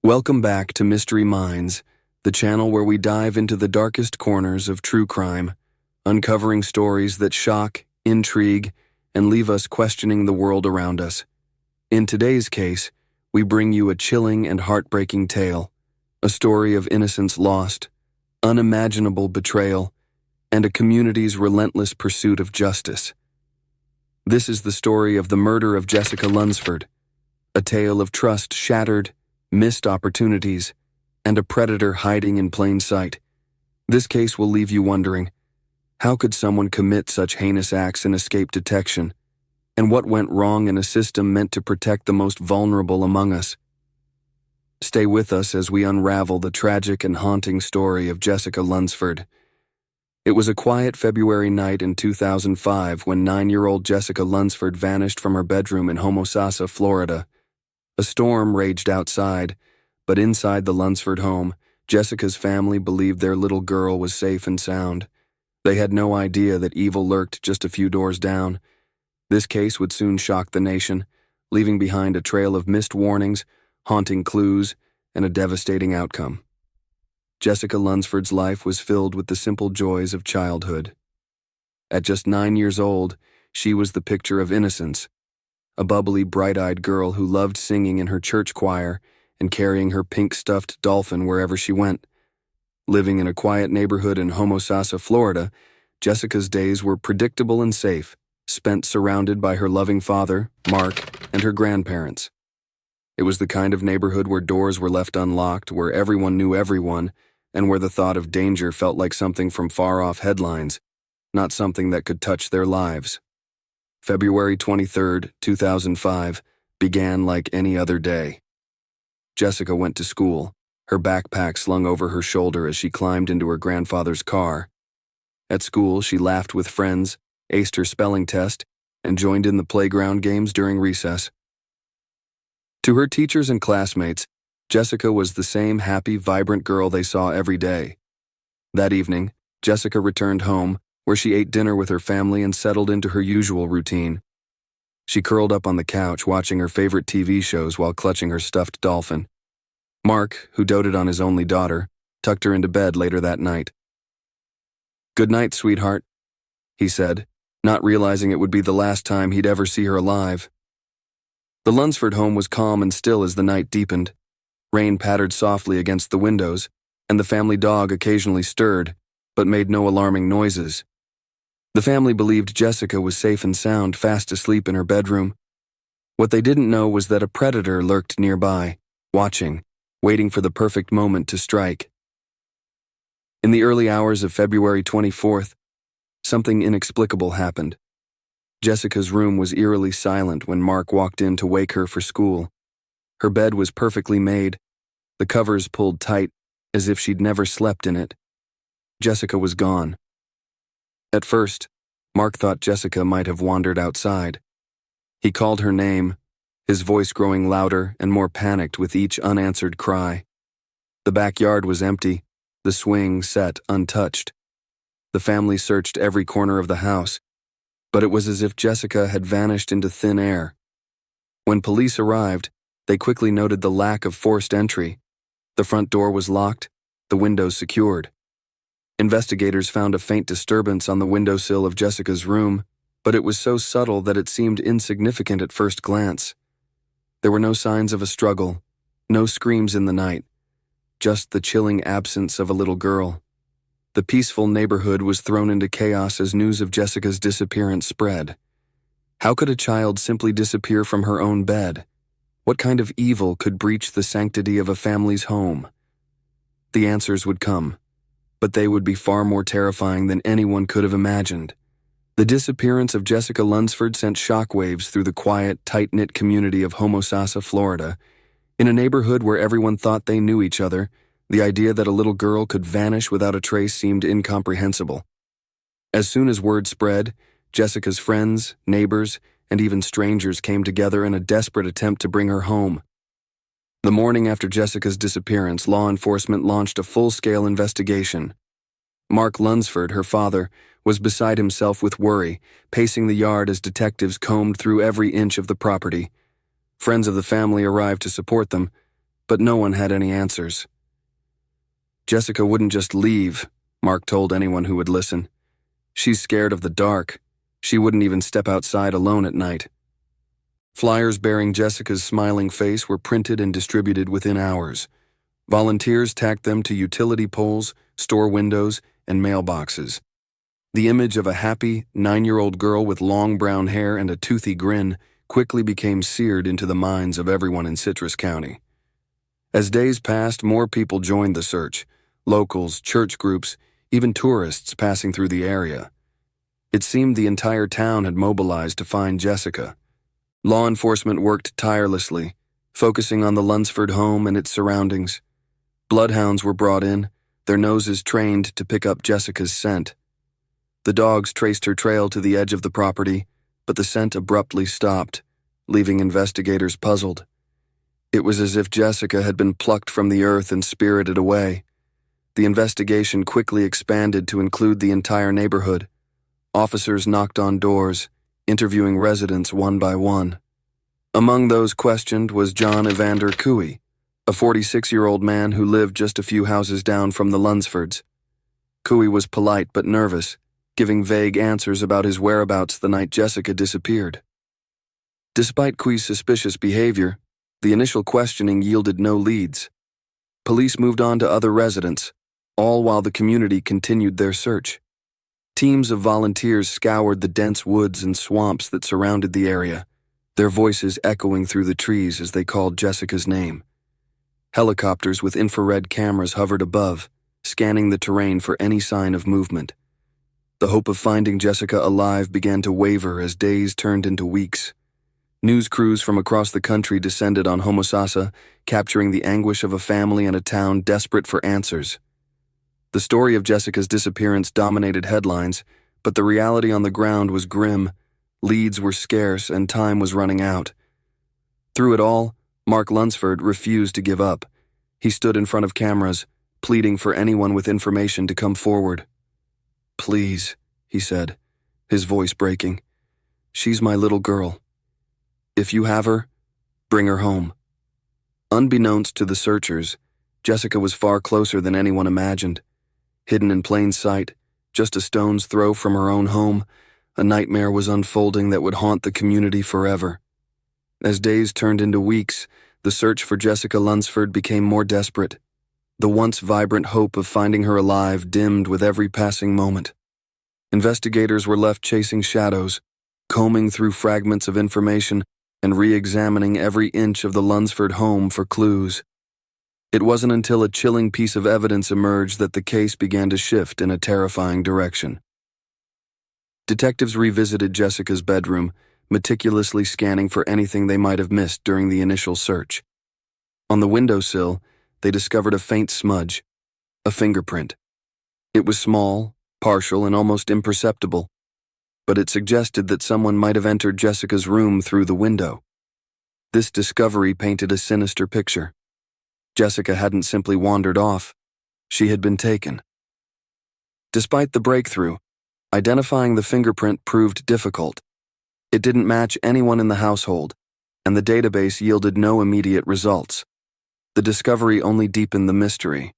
Welcome back to Mystery Minds, the channel where we dive into the darkest corners of true crime, uncovering stories that shock, intrigue, and leave us questioning the world around us. In today's case, we bring you a chilling and heartbreaking tale, a story of innocence lost, unimaginable betrayal, and a community's relentless pursuit of justice. This is the story of the murder of Jessica Lunsford, a tale of trust shattered, missed opportunities, and a predator hiding in plain sight. This case will leave you wondering, how could someone commit such heinous acts and escape detection? And what went wrong in a system meant to protect the most vulnerable among us? Stay with us as we unravel the tragic and haunting story of Jessica Lunsford. It was a quiet February night in 2005 when 9-year-old Jessica Lunsford vanished from her bedroom in Homosassa, Florida. A storm raged outside, but inside the Lunsford home, Jessica's family believed their little girl was safe and sound. They had no idea that evil lurked just a few doors down. This case would soon shock the nation, leaving behind a trail of missed warnings, haunting clues, and a devastating outcome. Jessica Lunsford's life was filled with the simple joys of childhood. At just 9 years old, she was the picture of innocence, a bubbly, bright-eyed girl who loved singing in her church choir and carrying her pink stuffed dolphin wherever she went. Living in a quiet neighborhood in Homosassa, Florida, Jessica's days were predictable and safe, spent surrounded by her loving father, Mark, and her grandparents. It was the kind of neighborhood where doors were left unlocked, where everyone knew everyone, and where the thought of danger felt like something from far-off headlines, not something that could touch their lives. February 23, 2005, began like any other day. Jessica went to school, her backpack slung over her shoulder as she climbed into her grandfather's car. At school, she laughed with friends, aced her spelling test, and joined in the playground games during recess. To her teachers and classmates, Jessica was the same happy, vibrant girl they saw every day. That evening, Jessica returned home, where she ate dinner with her family and settled into her usual routine. She curled up on the couch watching her favorite TV shows while clutching her stuffed dolphin. Mark, who doted on his only daughter, tucked her into bed later that night. "Good night, sweetheart," he said, not realizing it would be the last time he'd ever see her alive. The Lunsford home was calm and still as the night deepened. Rain pattered softly against the windows, and the family dog occasionally stirred, but made no alarming noises. The family believed Jessica was safe and sound, fast asleep in her bedroom. What they didn't know was that a predator lurked nearby, watching, waiting for the perfect moment to strike. In the early hours of February 24th, something inexplicable happened. Jessica's room was eerily silent when Mark walked in to wake her for school. Her bed was perfectly made, the covers pulled tight, as if she'd never slept in it. Jessica was gone. At first, Mark thought Jessica might have wandered outside. He called her name, his voice growing louder and more panicked with each unanswered cry. The backyard was empty, the swing set untouched. The family searched every corner of the house, but it was as if Jessica had vanished into thin air. When police arrived, they quickly noted the lack of forced entry. The front door was locked, the windows secured. Investigators found a faint disturbance on the windowsill of Jessica's room, but it was so subtle that it seemed insignificant at first glance. There were no signs of a struggle, no screams in the night, just the chilling absence of a little girl. The peaceful neighborhood was thrown into chaos as news of Jessica's disappearance spread. How could a child simply disappear from her own bed? What kind of evil could breach the sanctity of a family's home? The answers would come, but they would be far more terrifying than anyone could have imagined. The disappearance of Jessica Lunsford sent shockwaves through the quiet, tight-knit community of Homosassa, Florida. In a neighborhood where everyone thought they knew each other, the idea that a little girl could vanish without a trace seemed incomprehensible. As soon as word spread, Jessica's friends, neighbors, and even strangers came together in a desperate attempt to bring her home. The morning after Jessica's disappearance, law enforcement launched a full-scale investigation. Mark Lunsford, her father, was beside himself with worry, pacing the yard as detectives combed through every inch of the property. Friends of the family arrived to support them, but no one had any answers. "Jessica wouldn't just leave," Mark told anyone who would listen. "She's scared of the dark. She wouldn't even step outside alone at night." Flyers bearing Jessica's smiling face were printed and distributed within hours. Volunteers tacked them to utility poles, store windows, and mailboxes. The image of a happy, 9-year-old girl with long brown hair and a toothy grin quickly became seared into the minds of everyone in Citrus County. As days passed, more people joined the search: locals, church groups, even tourists passing through the area. It seemed the entire town had mobilized to find Jessica. Law enforcement worked tirelessly, focusing on the Lunsford home and its surroundings. Bloodhounds were brought in, their noses trained to pick up Jessica's scent. The dogs traced her trail to the edge of the property, but the scent abruptly stopped, leaving investigators puzzled. It was as if Jessica had been plucked from the earth and spirited away. The investigation quickly expanded to include the entire neighborhood. Officers knocked on doors, interviewing residents one by one. Among those questioned was John Evander Couey, a 46-year-old man who lived just a few houses down from the Lunsfords. Couey was polite but nervous, giving vague answers about his whereabouts the night Jessica disappeared. Despite Couey's suspicious behavior, the initial questioning yielded no leads. Police moved on to other residents, all while the community continued their search. Teams of volunteers scoured the dense woods and swamps that surrounded the area, their voices echoing through the trees as they called Jessica's name. Helicopters with infrared cameras hovered above, scanning the terrain for any sign of movement. The hope of finding Jessica alive began to waver as days turned into weeks. News crews from across the country descended on Homosassa, capturing the anguish of a family and a town desperate for answers. The story of Jessica's disappearance dominated headlines, but the reality on the ground was grim. Leads were scarce and time was running out. Through it all, Mark Lunsford refused to give up. He stood in front of cameras, pleading for anyone with information to come forward. "Please," he said, his voice breaking. "She's my little girl. If you have her, bring her home." Unbeknownst to the searchers, Jessica was far closer than anyone imagined. Hidden in plain sight, just a stone's throw from her own home, a nightmare was unfolding that would haunt the community forever. As days turned into weeks, the search for Jessica Lunsford became more desperate. The once vibrant hope of finding her alive dimmed with every passing moment. Investigators were left chasing shadows, combing through fragments of information and re-examining every inch of the Lunsford home for clues. It wasn't until a chilling piece of evidence emerged that the case began to shift in a terrifying direction. Detectives revisited Jessica's bedroom, meticulously scanning for anything they might have missed during the initial search. On the windowsill, they discovered a faint smudge, a fingerprint. It was small, partial, and almost imperceptible, but it suggested that someone might have entered Jessica's room through the window. This discovery painted a sinister picture. Jessica hadn't simply wandered off, she had been taken. Despite the breakthrough, identifying the fingerprint proved difficult. It didn't match anyone in the household, and the database yielded no immediate results. The discovery only deepened the mystery.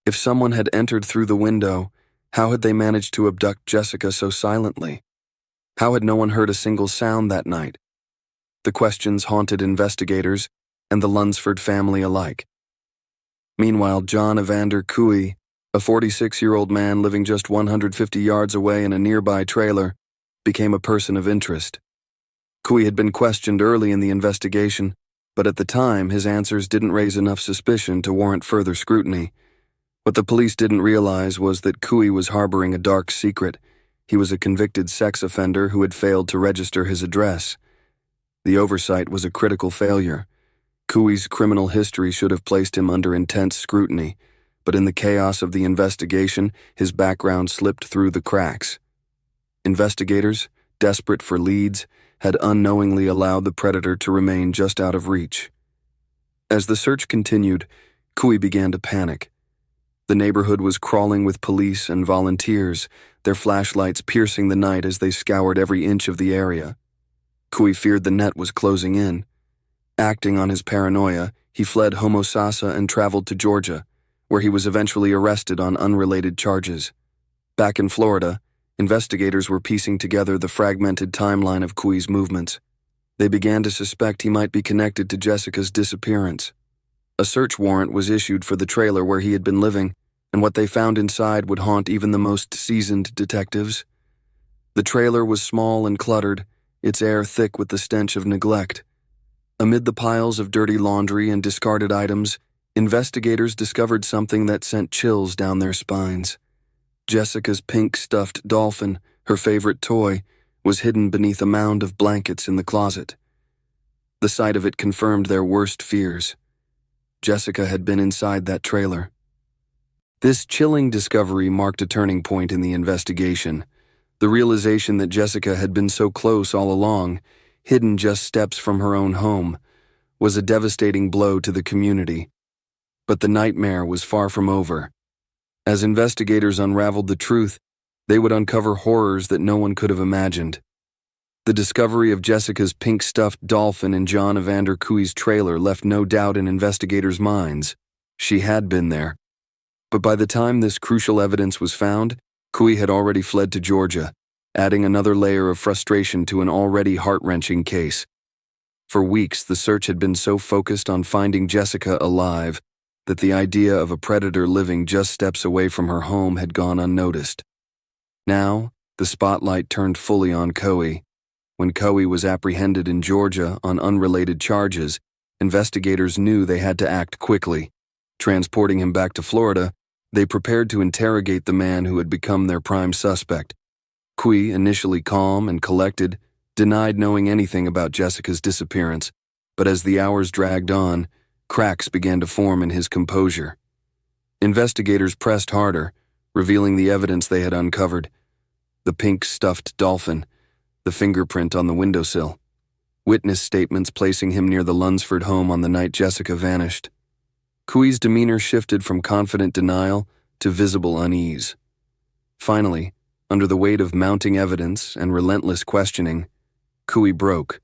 If someone had entered through the window, how had they managed to abduct Jessica so silently? How had no one heard a single sound that night? The questions haunted investigators and the Lunsford family alike. Meanwhile, John Evander Couey, a 46-year-old man living just 150 yards away in a nearby trailer, became a person of interest. Couey had been questioned early in the investigation, but at the time his answers didn't raise enough suspicion to warrant further scrutiny. What the police didn't realize was that Couey was harboring a dark secret. He was a convicted sex offender who had failed to register his address. The oversight was a critical failure. Couey's criminal history should have placed him under intense scrutiny, but in the chaos of the investigation, his background slipped through the cracks. Investigators, desperate for leads, had unknowingly allowed the predator to remain just out of reach. As the search continued, Couey began to panic. The neighborhood was crawling with police and volunteers, their flashlights piercing the night as they scoured every inch of the area. Couey feared the net was closing in. Acting on his paranoia, he fled Homosassa and traveled to Georgia, where he was eventually arrested on unrelated charges. Back in Florida, investigators were piecing together the fragmented timeline of Couey's movements. They began to suspect he might be connected to Jessica's disappearance. A search warrant was issued for the trailer where he had been living, and what they found inside would haunt even the most seasoned detectives. The trailer was small and cluttered, its air thick with the stench of neglect. Amid the piles of dirty laundry and discarded items, investigators discovered something that sent chills down their spines. Jessica's pink stuffed dolphin, her favorite toy, was hidden beneath a mound of blankets in the closet. The sight of it confirmed their worst fears. Jessica had been inside that trailer. This chilling discovery marked a turning point in the investigation. The realization that Jessica had been so close all along, hidden just steps from her own home, was a devastating blow to the community. But the nightmare was far from over. As investigators unraveled the truth, they would uncover horrors that no one could have imagined. The discovery of Jessica's pink stuffed dolphin in John Evander Couey's trailer left no doubt in investigators' minds. She had been there. But by the time this crucial evidence was found, Couey had already fled to Georgia, adding another layer of frustration to an already heart-wrenching case. For weeks, the search had been so focused on finding Jessica alive that the idea of a predator living just steps away from her home had gone unnoticed. Now, the spotlight turned fully on Couey. When Couey was apprehended in Georgia on unrelated charges, investigators knew they had to act quickly. Transporting him back to Florida, they prepared to interrogate the man who had become their prime suspect. Couey, initially calm and collected, denied knowing anything about Jessica's disappearance, but as the hours dragged on, cracks began to form in his composure. Investigators pressed harder, revealing the evidence they had uncovered: the pink stuffed dolphin, the fingerprint on the windowsill, witness statements placing him near the Lunsford home on the night Jessica vanished. Couey's demeanor shifted from confident denial to visible unease. Finally, under the weight of mounting evidence and relentless questioning, Couey broke.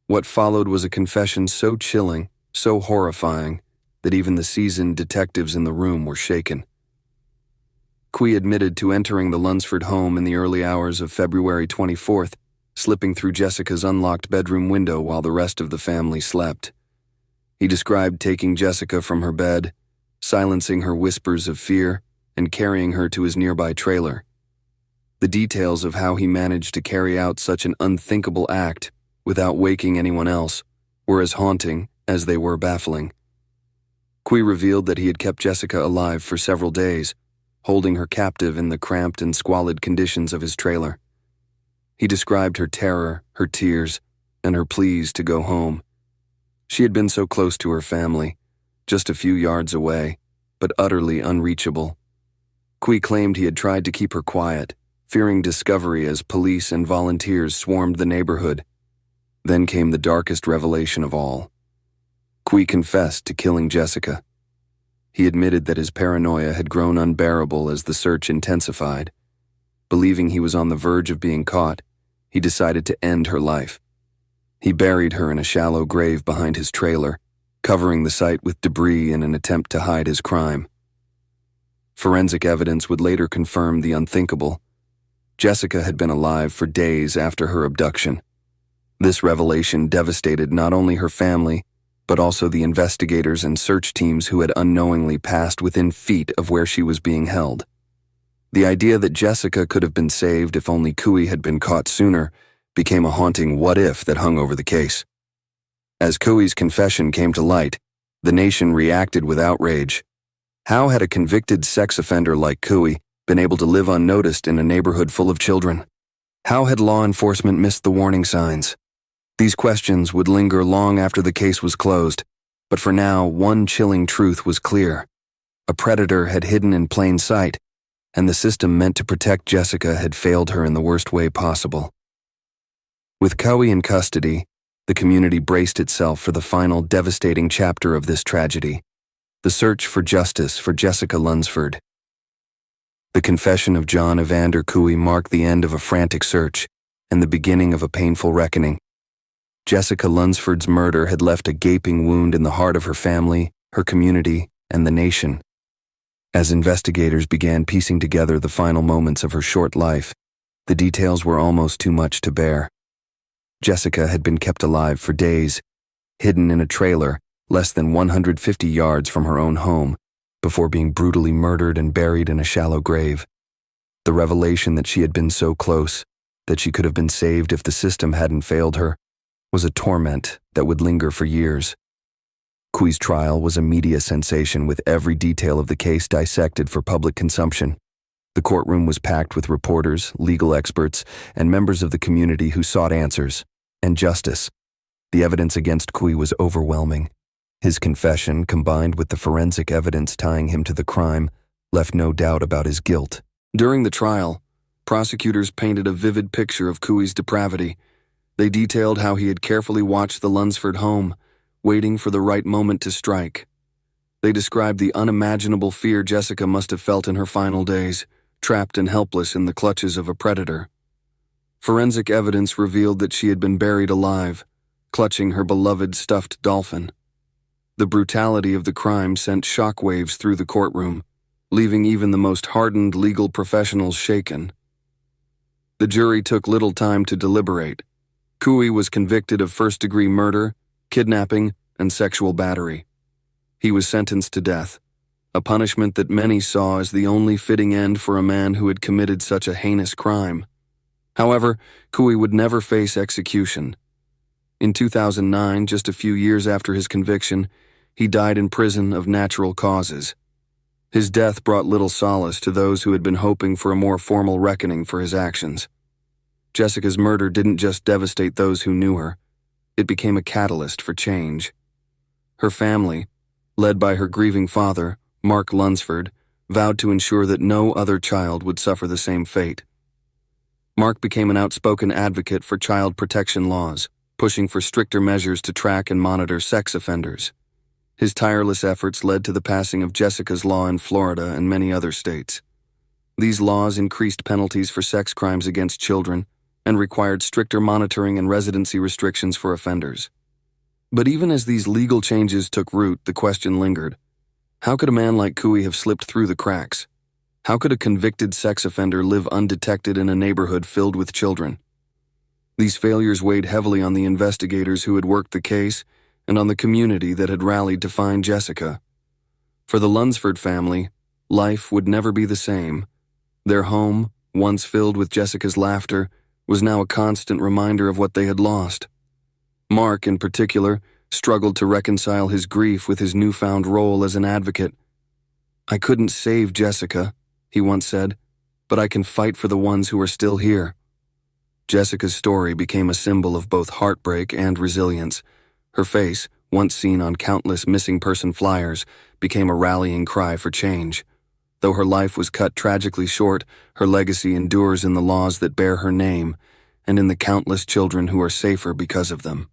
What followed was a confession so chilling, so horrifying, that even the seasoned detectives in the room were shaken. Couey admitted to entering the Lunsford home in the early hours of February 24th, slipping through Jessica's unlocked bedroom window while the rest of the family slept. He described taking Jessica from her bed, silencing her whispers of fear, and carrying her to his nearby trailer. The details of how he managed to carry out such an unthinkable act without waking anyone else were as haunting as they were baffling. Couey revealed that he had kept Jessica alive for several days, holding her captive in the cramped and squalid conditions of his trailer. He described her terror, her tears, and her pleas to go home. She had been so close to her family, just a few yards away, but utterly unreachable. Couey claimed he had tried to keep her quiet, fearing discovery as police and volunteers swarmed the neighborhood. Then came the darkest revelation of all. Couey confessed to killing Jessica. He admitted that his paranoia had grown unbearable as the search intensified. Believing he was on the verge of being caught, he decided to end her life. He buried her in a shallow grave behind his trailer, covering the site with debris in an attempt to hide his crime. Forensic evidence would later confirm the unthinkable. Jessica had been alive for days after her abduction. This revelation devastated not only her family, but also the investigators and search teams who had unknowingly passed within feet of where she was being held. The idea that Jessica could have been saved if only Couey had been caught sooner became a haunting what-if that hung over the case. As Couey's confession came to light, the nation reacted with outrage. How had a convicted sex offender like Couey been able to live unnoticed in a neighborhood full of children? How had law enforcement missed the warning signs? These questions would linger long after the case was closed, but for now, one chilling truth was clear. A predator had hidden in plain sight, and the system meant to protect Jessica had failed her in the worst way possible. With Couey in custody, the community braced itself for the final devastating chapter of this tragedy: the search for justice for Jessica Lunsford. The confession of John Evander Couey marked the end of a frantic search and the beginning of a painful reckoning. Jessica Lunsford's murder had left a gaping wound in the heart of her family, her community, and the nation. As investigators began piecing together the final moments of her short life, the details were almost too much to bear. Jessica had been kept alive for days, hidden in a trailer less than 150 yards from her own home, before being brutally murdered and buried in a shallow grave. The revelation that she had been so close, that she could have been saved if the system hadn't failed her, was a torment that would linger for years. Couey's trial was a media sensation, with every detail of the case dissected for public consumption. The courtroom was packed with reporters, legal experts, and members of the community who sought answers and justice. The evidence against Couey was overwhelming. His confession, combined with the forensic evidence tying him to the crime, left no doubt about his guilt. During the trial, prosecutors painted a vivid picture of Couey's depravity. They detailed how he had carefully watched the Lunsford home, waiting for the right moment to strike. They described the unimaginable fear Jessica must have felt in her final days, trapped and helpless in the clutches of a predator. Forensic evidence revealed that she had been buried alive, clutching her beloved stuffed dolphin. The brutality of the crime sent shockwaves through the courtroom, leaving even the most hardened legal professionals shaken. The jury took little time to deliberate. Couey was convicted of first-degree murder, kidnapping, and sexual battery. He was sentenced to death, a punishment that many saw as the only fitting end for a man who had committed such a heinous crime. However, Couey would never face execution. In 2009, just a few years after his conviction, he died in prison of natural causes. His death brought little solace to those who had been hoping for a more formal reckoning for his actions. Jessica's murder didn't just devastate those who knew her, it became a catalyst for change. Her family, led by her grieving father, Mark Lunsford, vowed to ensure that no other child would suffer the same fate. Mark became an outspoken advocate for child protection laws, pushing for stricter measures to track and monitor sex offenders. His tireless efforts led to the passing of Jessica's Law in Florida and many other states. These laws increased penalties for sex crimes against children and required stricter monitoring and residency restrictions for offenders. But even as these legal changes took root, the question lingered. How could a man like Couey have slipped through the cracks? How could a convicted sex offender live undetected in a neighborhood filled with children? These failures weighed heavily on the investigators who had worked the case and on the community that had rallied to find Jessica. For the Lunsford family, life would never be the same. Their home, once filled with Jessica's laughter, was now a constant reminder of what they had lost. Mark, in particular, struggled to reconcile his grief with his newfound role as an advocate. "I couldn't save Jessica," he once said, "but I can fight for the ones who are still here." Jessica's story became a symbol of both heartbreak and resilience. Her face, once seen on countless missing person flyers, became a rallying cry for change. Though her life was cut tragically short, her legacy endures in the laws that bear her name and in the countless children who are safer because of them.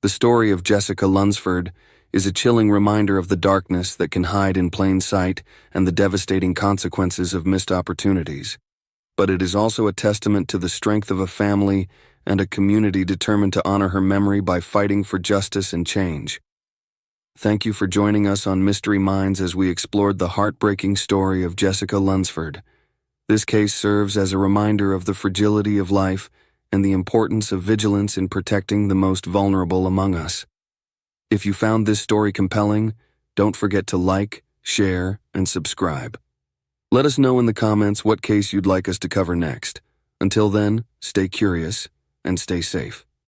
The story of Jessica Lunsford is a chilling reminder of the darkness that can hide in plain sight and the devastating consequences of missed opportunities. But it is also a testament to the strength of a family and a community determined to honor her memory by fighting for justice and change. Thank you for joining us on Mystery Minds as we explored the heartbreaking story of Jessica Lunsford. This case serves as a reminder of the fragility of life and the importance of vigilance in protecting the most vulnerable among us. If you found this story compelling, don't forget to like, share, and subscribe. Let us know in the comments what case you'd like us to cover next. Until then, stay curious and stay safe.